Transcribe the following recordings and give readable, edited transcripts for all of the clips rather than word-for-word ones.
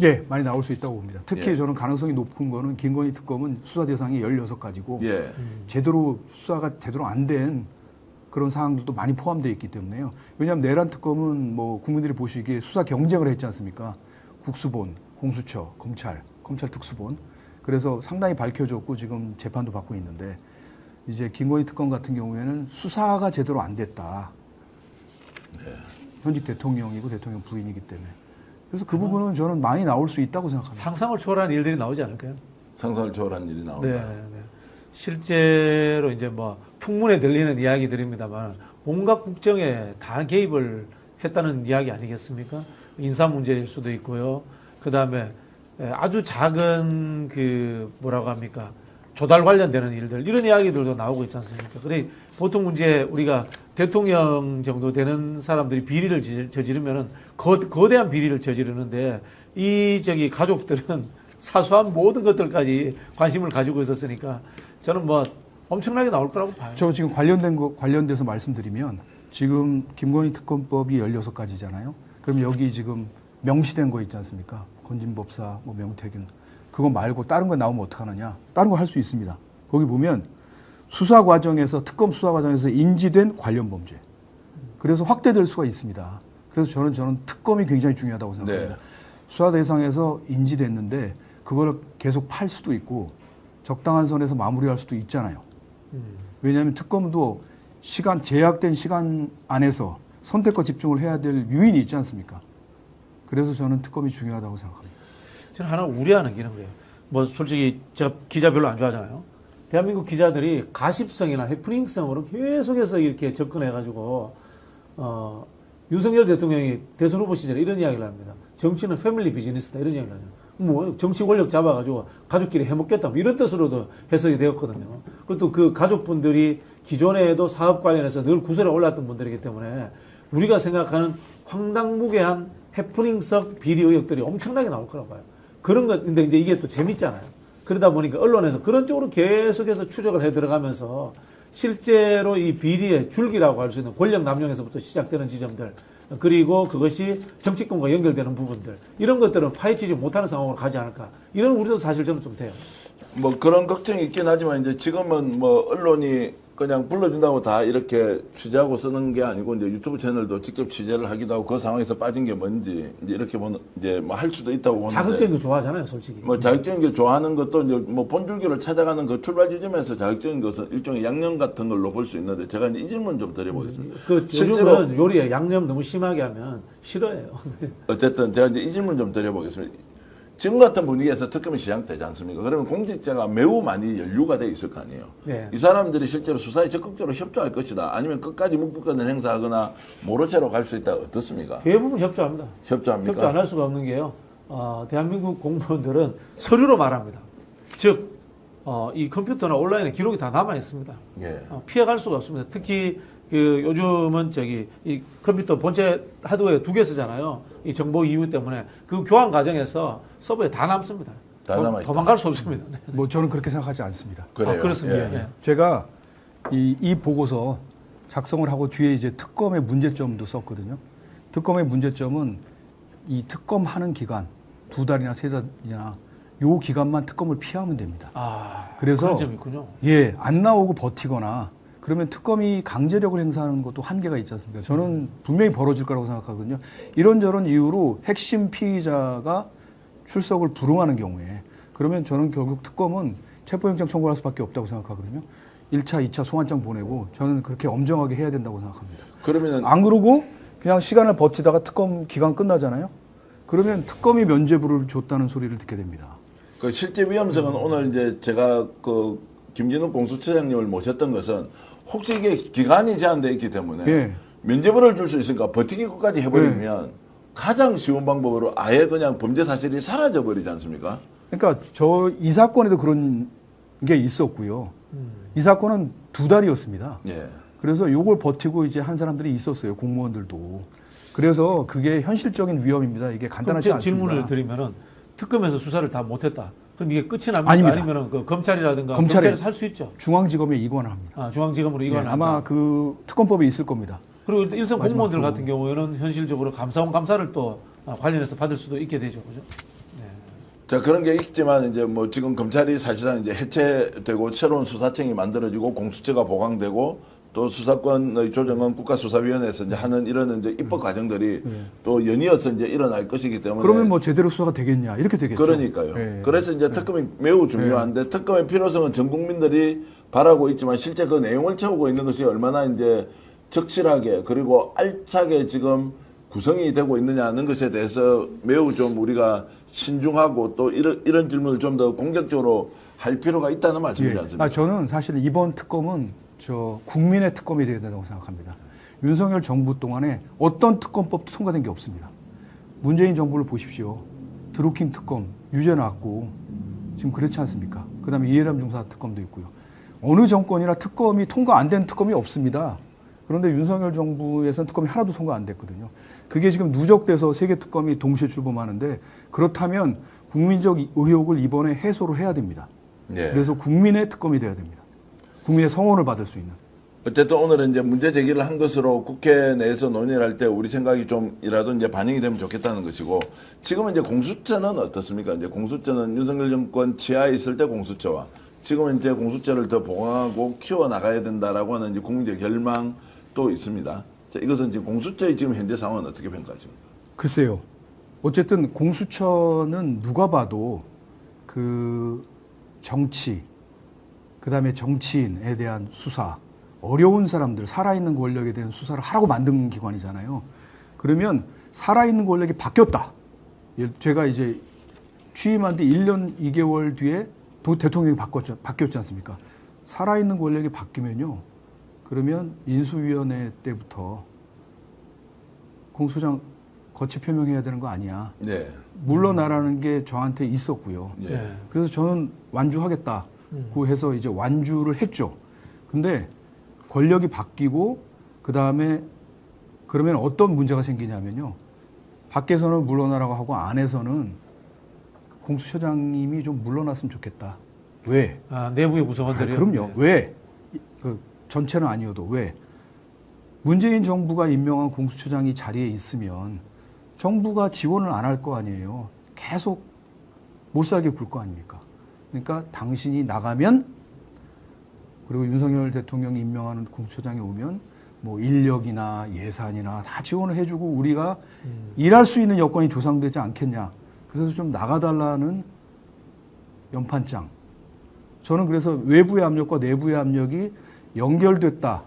예, 많이 나올 수 있다고 봅니다. 특히 예. 저는 가능성이 높은 거는 김건희 특검은 수사 대상이 16가지고 예. 제대로 수사가 제대로 안 된 그런 사항들도 많이 포함되어 있기 때문에요. 왜냐하면 내란 특검은 뭐 국민들이 보시기에 수사 경쟁을 했지 않습니까? 국수본, 공수처, 검찰 특수본. 그래서 상당히 밝혀졌고 지금 재판도 받고 있는데 이제 김건희 특검 같은 경우에는 수사가 제대로 안 됐다. 네. 현직 대통령이고 대통령 부인이기 때문에. 그래서 그 부분은 저는 많이 나올 수 있다고 생각합니다. 상상을 초월한 일들이 나오지 않을까요? 상상을 초월한 일이 나온다. 네, 네. 실제로 이제 뭐 풍문에 들리는 이야기들입니다만 온갖 국정에 다 개입을 했다는 이야기 아니겠습니까? 인사 문제일 수도 있고요. 그 다음에 아주 작은 그 뭐라고 합니까? 조달 관련되는 일들 이런 이야기들도 나오고 있지 않습니까? 근데 보통 문제 우리가 대통령 정도 되는 사람들이 비리를 저지르면은 거대한 비리를 저지르는데 이 저기 가족들은 사소한 모든 것들까지 관심을 가지고 있었으니까 저는 뭐 엄청나게 나올 거라고 봐요. 저 지금 관련돼서 말씀드리면 지금 김건희 특검법이 16가지잖아요. 그럼 여기 지금 명시된 거 있지 않습니까? 건진법사, 뭐 명태균. 그거 말고 다른 거 나오면 어떡하느냐? 다른 거 할 수 있습니다. 거기 보면 수사 과정에서 특검 수사 과정에서 인지된 관련 범죄. 그래서 확대될 수가 있습니다. 그래서 저는 특검이 굉장히 중요하다고 생각합니다. 네. 수사 대상에서 인지됐는데 그걸 계속 팔 수도 있고 적당한 선에서 마무리할 수도 있잖아요. 왜냐하면 특검도 제약된 시간 안에서 선택과 집중을 해야 될 유인이 있지 않습니까? 그래서 저는 특검이 중요하다고 생각합니다. 저는 하나 우려하는 게 있는 거예요. 뭐 솔직히 제가 기자 별로 안 좋아하잖아요. 대한민국 기자들이 가십성이나 해프닝성으로 계속해서 이렇게 접근해가지고 윤석열 대통령이 대선 후보 시절에 이런 이야기를 합니다. 정치는 패밀리 비즈니스다 이런 이야기를 하죠. 뭐 정치 권력 잡아가지고 가족끼리 해먹겠다 뭐 이런 뜻으로도 해석이 되었거든요. 그것도 그 가족분들이 기존에도 사업 관련해서 늘 구설에 올랐던 분들이기 때문에 우리가 생각하는 황당무계한 해프닝성 비리 의혹들이 엄청나게 나올 거라고 봐요. 그런 것, 근데 이게 또 재밌잖아요. 그러다 보니까 언론에서 그런 쪽으로 계속해서 추적을 해 들어가면서 실제로 이 비리의 줄기라고 할 수 있는 권력 남용에서부터 시작되는 지점들 그리고 그것이 정치권과 연결되는 부분들 이런 것들은 파헤치지 못하는 상황으로 가지 않을까 이런 우려도 사실 저는 좀 돼요. 뭐 그런 걱정이 있긴 하지만 이제 지금은 뭐 언론이 그냥 불러준다고 다 이렇게 취재하고 쓰는 게 아니고 이제 유튜브 채널도 직접 취재를 하기도 하고 그 상황에서 빠진 게 뭔지 이제 이렇게 보는 이제 뭐 할 수도 있다고 보는데 자극적인 거 좋아하잖아요, 솔직히. 뭐 자극적인 게 좋아하는 것도 이제 뭐 본줄기를 찾아가는 그 출발 지점에서 자극적인 것은 일종의 양념 같은 걸로 볼 수 있는데 제가 이제 이 질문 좀 드려보겠습니다. 그 요즘은 요리에 양념 너무 심하게 하면 싫어해요. 어쨌든 제가 이제 이 질문 좀 드려보겠습니다. 지금 같은 분위기에서 특검이 시작되지 않습니까? 그러면 공직자가 매우 많이 연루가 돼 있을 거 아니에요. 네. 이 사람들이 실제로 수사에 적극적으로 협조할 것이다. 아니면 끝까지 묵비권을 행사하거나 모르쇠로 갈 수 있다. 어떻습니까? 대부분 협조합니다. 협조합니까? 협조 안 할 수가 없는 게요. 대한민국 공무원들은 서류로 말합니다. 즉, 이 컴퓨터나 온라인에 기록이 다 남아 있습니다. 예. 피해갈 수가 없습니다. 특히 그 요즘은 이 컴퓨터 본체 하드웨어 2개 쓰잖아요. 이 정보 이유 때문에 그 교환 과정에서 서버에 다 남습니다. 다 남아있다. 도망갈 수 없습니다. 네. 뭐 저는 그렇게 생각하지 않습니다. 그래요. 그렇습니다. 예. 네. 제가 이 보고서 작성을 하고 뒤에 이제 특검의 문제점도 썼거든요. 특검의 문제점은 이 특검하는 기간 2달이나 3달이나 요 기간만 특검을 피하면 됩니다. 그래서 그런 점이 있군요. 예, 안 나오고 버티거나 그러면 특검이 강제력을 행사하는 것도 한계가 있지 않습니까? 저는 분명히 벌어질 거라고 생각하거든요. 이런저런 이유로 핵심 피의자가 출석을 불응하는 경우에 그러면 저는 결국 특검은 체포영장 청구할 수밖에 없다고 생각하거든요. 1차, 2차 소환장 보내고 저는 그렇게 엄정하게 해야 된다고 생각합니다. 그러면은 안 그러고 그냥 시간을 버티다가 특검 기간 끝나잖아요. 그러면 특검이 면죄부를 줬다는 소리를 듣게 됩니다. 그 실제 위험성은 오늘 이제 제가 그 김진욱 공수처장님을 모셨던 것은 혹시 이게 기간이 제한되어 있기 때문에 예. 면죄부를 줄 수 있으니까 버티기 끝까지 해버리면 가장 쉬운 방법으로 아예 그냥 범죄 사실이 사라져 버리지 않습니까? 그러니까 이 사건에도 그런 게 있었고요. 이 사건은 2달이었습니다. 예. 그래서 요걸 버티고 이제 한 사람들이 있었어요. 공무원들도. 그래서 그게 현실적인 위험입니다. 이게 간단하지 않습니다. 질문을 드리면은 특검에서 수사를 다 못했다. 그럼 이게 끝이 납니까? 아닙니다. 아니면은 그 검찰이라든가 검찰에 경찰에서 할 수 있죠. 중앙지검에 이관을 합니다. 중앙지검으로 예, 이관을 아마 한다. 그 특검법에 있을 겁니다. 그리고 일선 공무원들 마지막으로. 같은 경우에는 현실적으로 감사원 감사를 또 관련해서 받을 수도 있게 되죠, 그죠? 자, 그런 게 있지만 이제 뭐 지금 검찰이 사실상 이제 해체되고 새로운 수사청이 만들어지고 공수처가 보강되고 또 수사권의 조정은 국가수사위원회에서 이제 하는 이런 이제 입법 과정들이 또 연이어서 이제 일어날 것이기 때문에 그러면 뭐 제대로 수사가 되겠냐 이렇게 되겠죠. 그러니까요. 예. 그래서 이제 특검이 매우 중요한데 특검의 필요성은 전 국민들이 바라고 있지만 실제 그 내용을 채우고 있는 것이 얼마나 이제 적실하게 그리고 알차게 지금 구성이 되고 있느냐는 것에 대해서 매우 좀 우리가 신중하고 또 이런 질문을 좀 더 공격적으로 할 필요가 있다는 말씀이지 않습니까? 저는 사실 이번 특검은 저 국민의 특검이 되어야 된다고 생각합니다. 윤석열 정부 동안에 어떤 특검법도 통과된 게 없습니다. 문재인 정부를 보십시오. 드루킹 특검 유죄 나왔고 지금 그렇지 않습니까? 그다음에 이해람 중사 특검도 있고요. 어느 정권이나 특검이 통과 안 된 특검이 없습니다. 그런데 윤석열 정부에서는 특검이 하나도 통과 안 됐거든요. 그게 지금 누적돼서 세 개 특검이 동시에 출범하는데 그렇다면 국민적 의혹을 이번에 해소를 해야 됩니다. 네. 그래서 국민의 특검이 돼야 됩니다. 국민의 성원을 받을 수 있는. 어쨌든 오늘은 이제 문제 제기를 한 것으로 국회 내에서 논의를 할 때 우리 생각이 좀이라도 이제 반영이 되면 좋겠다는 것이고 지금은 이제 공수처는 어떻습니까? 이제 공수처는 윤석열 정권 지하에 있을 때 공수처와 지금은 이제 공수처를 더 보강하고 키워 나가야 된다라고 하는 이제 국민적 열망도 있습니다. 자, 이것은 지금 공수처의 지금 현재 상황은 어떻게 평가하십니까? 글쎄요. 어쨌든 공수처는 누가 봐도 그 정치, 그다음에 정치인에 대한 수사, 어려운 사람들, 살아있는 권력에 대한 수사를 하라고 만든 기관이잖아요. 그러면 살아있는 권력이 바뀌었다. 제가 이제 취임한 뒤 1년 2개월 뒤에 대통령이 바뀌었지 않습니까? 살아있는 권력이 바뀌면요. 그러면 인수위원회 때부터 공소장 거치 표명해야 되는 거 아니야. 네. 물러나라는 게 저한테 있었고요. 네. 그래서 저는 완주하겠다. 고 해서 이제 완주를 했죠. 근데 권력이 바뀌고 그 다음에 그러면 어떤 문제가 생기냐면요. 밖에서는 물러나라고 하고 안에서는 공수처장님이 좀 물러났으면 좋겠다. 왜? 아, 내부의 구성원들이 그럼요. 왜? 그 전체는 아니어도 왜? 문재인 정부가 임명한 공수처장이 자리에 있으면 정부가 지원을 안 할 거 아니에요. 계속 못 살게 굴 거 아닙니까? 그러니까 당신이 나가면 그리고 윤석열 대통령이 임명하는 공수처장이 오면 뭐 인력이나 예산이나 다 지원을 해주고 우리가 일할 수 있는 여건이 조성되지 않겠냐. 그래서 좀 나가달라는 연판장. 저는 그래서 외부의 압력과 내부의 압력이 연결됐다.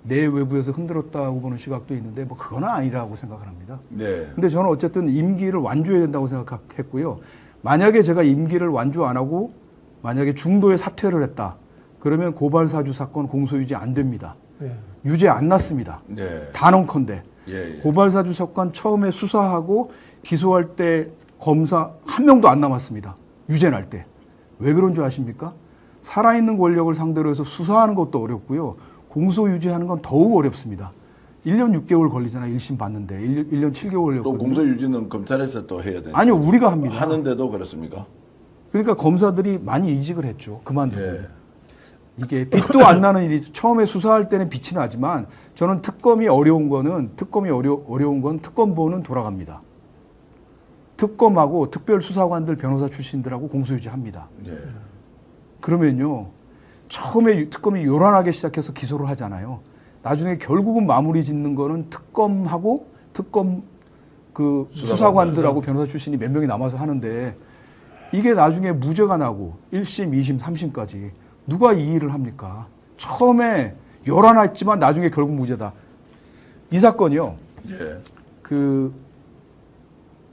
내 외부에서 흔들었다고 보는 시각도 있는데 뭐 그건 아니라고 생각을 합니다. 네. 근데 저는 어쨌든 임기를 완주해야 된다고 생각했고요. 만약에 제가 임기를 완주 안 하고 만약에 중도에 사퇴를 했다. 그러면 고발사주 사건 공소유지 안 됩니다. 네. 유죄 안 났습니다. 네. 단언컨대. 예. 고발사주 사건 처음에 수사하고 기소할 때 검사 한 명도 안 남았습니다. 유죄 날 때. 왜 그런 줄 아십니까? 살아있는 권력을 상대로 해서 수사하는 것도 어렵고요. 공소유지하는 건 더욱 어렵습니다. 1년 6개월 걸리잖아요. 1심 봤는데. 1년 7개월 걸렸거든요. 또 공소유지는 검찰에서 또 해야 되는. 아니요. 우리가 합니다. 하는데도 그렇습니까? 그러니까 검사들이 많이 이직을 했죠. 그만두고. 예. 이게 빛도 안 나는 일이 처음에 수사할 때는 빛이 나지만 저는 특검이 어려운 건 특검보는 돌아갑니다. 특검하고 특별수사관들 변호사 출신들하고 공소유지합니다. 예. 그러면요. 처음에 특검이 요란하게 시작해서 기소를 하잖아요. 나중에 결국은 마무리 짓는 거는 특검하고 특검 그 수사관들하고 변호사 출신이 몇 명이 남아서 하는데 이게 나중에 무죄가 나고 1심, 2심, 3심까지 누가 이 일을 합니까? 처음에 요란했지만 나중에 결국 무죄다. 이 사건이요. 예. 그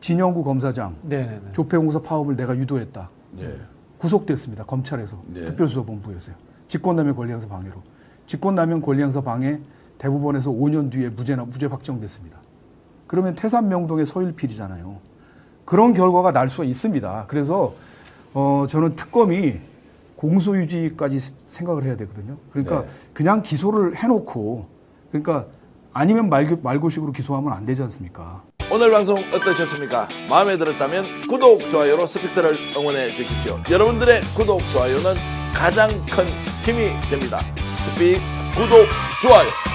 진영구 검사장 네네네. 조폐공사 파업을 내가 유도했다. 예. 구속됐습니다. 검찰에서. 네. 특별수사본부에서요. 직권남용 권리행사 방해로. 직권남용 권리행사 방해 대법원에서 5년 뒤에 무죄 확정됐습니다. 그러면 태산명동의 서일필이잖아요. 그런 결과가 날 수가 있습니다. 그래서 저는 특검이 공소유지까지 생각을 해야 되거든요. 그러니까 네. 그냥 기소를 해놓고 그러니까 아니면 말고식으로 기소하면 안 되지 않습니까? 오늘 방송 어떠셨습니까? 마음에 들었다면 구독, 좋아요로 스픽스를 응원해 주십시오. 여러분들의 구독, 좋아요는 가장 큰 힘이 됩니다. 스픽스 구독, 좋아요.